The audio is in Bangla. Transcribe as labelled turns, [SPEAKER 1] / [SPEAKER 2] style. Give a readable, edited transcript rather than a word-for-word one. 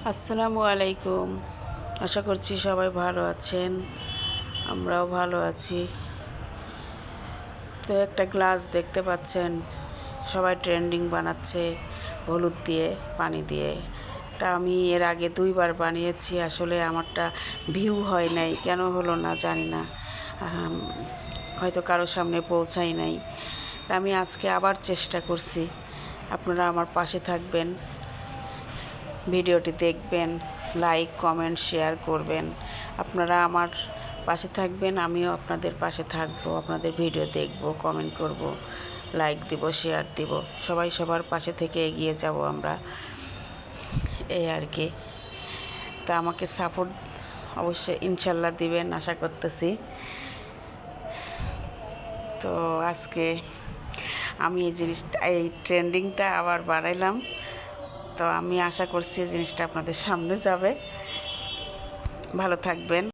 [SPEAKER 1] আসসালামু আলাইকুম। আশা করছি সবাই ভালো আছেন, আমরাও ভালো আছি। তো একটা গ্লাস দেখতে পাচ্ছেন, সবাই ট্রেন্ডিং বানাচ্ছে হলুদ দিয়ে, পানি দিয়ে। তা আমি এর আগে 2বার বানিয়েছি, আসলে আমারটা ভিউ হয় নাই, কেন হলো না জানি না, হয়তো কারোর সামনে পৌঁছাই নাই। তা আমি আজকে আবার চেষ্টা করছি। আপনারা আমার পাশে থাকবেন, ভিডিওটি দেখবেন, লাইক কমেন্ট শেয়ার করবেন। আপনারা আমার পাশে থাকবেন, আমিও আপনাদের পাশে থাকব, আপনাদের ভিডিও দেখব, কমেন্ট করব, লাইক দিব, শেয়ার দিব। সবাই সবার পাশে থেকে এগিয়ে যাব আমরা, এই আর কি। তা আমাকে সাপোর্ট অবশ্যই ইনশাল্লাহ দিবেন, আশা করতেছি। তো আজকে আমি এই ট্রেন্ডিংটা আবার বানাইলাম। তো আমি আশা করছি জিনিসটা আপনাদের সামনে যাবে। ভালো থাকবেন।